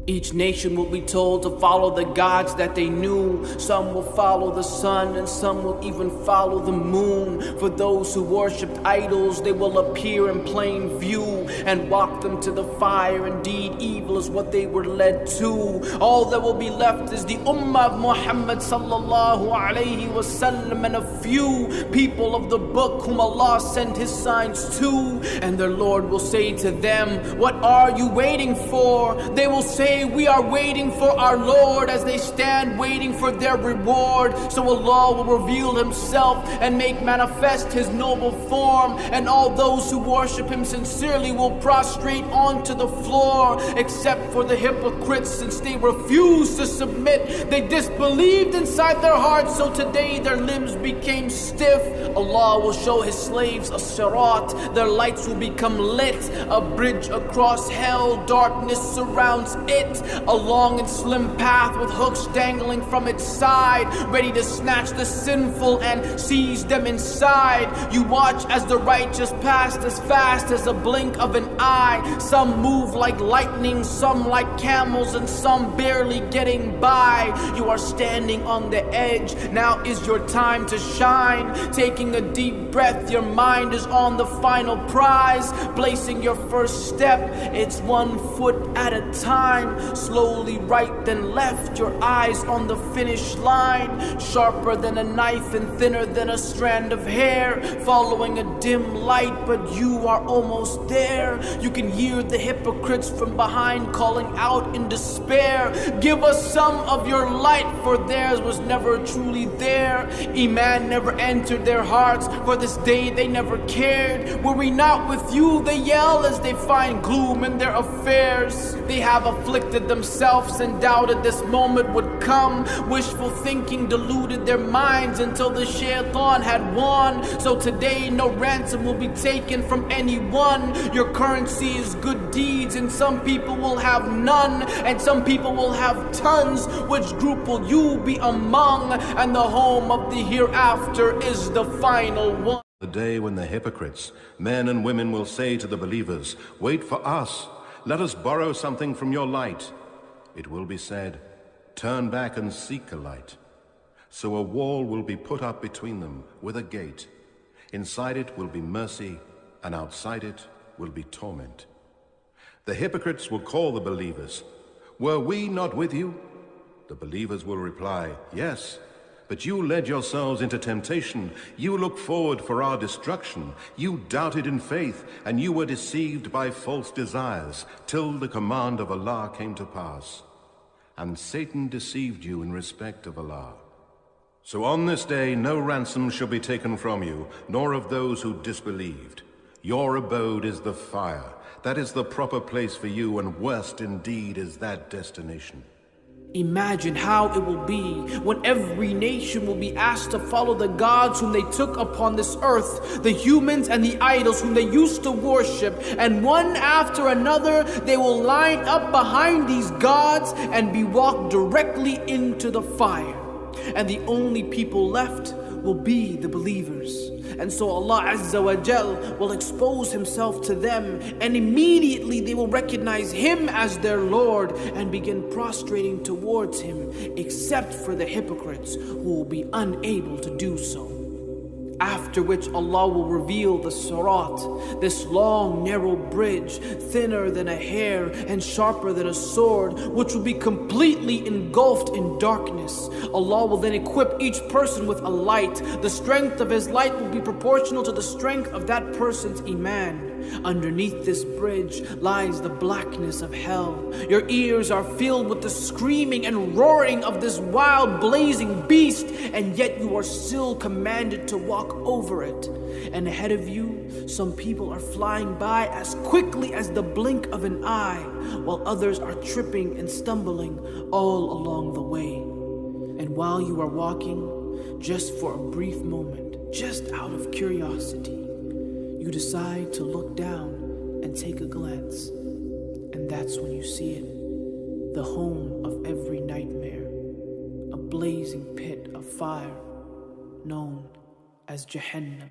Each nation will be told to follow the gods that they knew. Some will follow the sun and some will even follow the moon. For those who worshipped idols, they will appear in plain view and walk them to the fire. Indeed, evil is what they were led to. All that will be left is the Ummah of Muhammad sallallahu alayhi wasallam and a few people of the book whom Allah sent His signs to. And their Lord will say to them, "What are you waiting for?" They will say, "We are waiting for our Lord," as they stand waiting for their reward. So Allah will reveal Himself and make manifest His noble form, and all those who worship Him sincerely will prostrate onto the floor, except for the hypocrites, since they refused to submit. They disbelieved inside their hearts, so today their limbs became stiff. Allah will show His slaves a sirat. Their lights will become lit, a bridge across hell. Darkness surrounds it, a long and slim path with hooks dangling from its side, ready to snatch the sinful and seize them inside. You watch as the righteous pass as fast as a blink of an eye. Some move like lightning, some like camels, and some barely getting by. You are standing on the edge. Now is your time to shine. Taking a deep breath, your mind is on the final prize. Placing your first step, it's 1 foot at a time. Slowly right then left, your eyes on the finish line. Sharper than a knife and thinner than a strand of hair. Following a dim light, but you are almost there. You can hear the hypocrites from behind calling out in despair, "Give us some of your light," for theirs was never truly there. Iman never entered their hearts, for this day they never cared. "Were we not with you?" they yell as they find gloom in their affairs. They have afflicted themselves and doubted this moment would come. Wishful thinking deluded their minds until the shaitan had won. So today no ransom will be taken from anyone. Your currency is good deeds, and some people will have none, and some people will have tons. Which group will you be among? And the home of the hereafter is the final one. The day when the hypocrites, men and women, will say to the believers, "Wait for us. Let us borrow something from your light." It will be said, "Turn back and seek a light." So a wall will be put up between them with a gate. Inside it will be mercy, and outside it will be torment. The hypocrites will call the believers, "Were we not with you?" The believers will reply, "Yes, but you led yourselves into temptation. You looked forward for our destruction. You doubted in faith, and you were deceived by false desires, till the command of Allah came to pass. And Satan deceived you in respect of Allah. So on this day no ransom shall be taken from you, nor of those who disbelieved. Your abode is the fire. That is the proper place for you, and worst indeed is that destination." Imagine how it will be when every nation will be asked to follow the gods whom they took upon this earth, the humans and the idols whom they used to worship, and one after another they will line up behind these gods and be walked directly into the fire. And the only people left will be the believers. And so Allah Azza wa Jal will expose Himself to them, and immediately they will recognize Him as their Lord and begin prostrating towards Him, except for the hypocrites who will be unable to do so. After which Allah will reveal the Sirat, this long narrow bridge, thinner than a hair and sharper than a sword, which will be completely engulfed in darkness. Allah will then equip each person with a light. The strength of his light will be proportional to the strength of that person's Iman. Underneath this bridge lies the blackness of hell. Your ears are filled with the screaming and roaring of this wild blazing beast, and yet you are still commanded to walk over it. And ahead of you, some people are flying by as quickly as the blink of an eye, while others are tripping and stumbling all along the way. And while you are walking, just for a brief moment, just out of curiosity, you decide to look down and take a glance. And that's when you see it, the home of every nightmare, a blazing pit of fire known as Jahannam.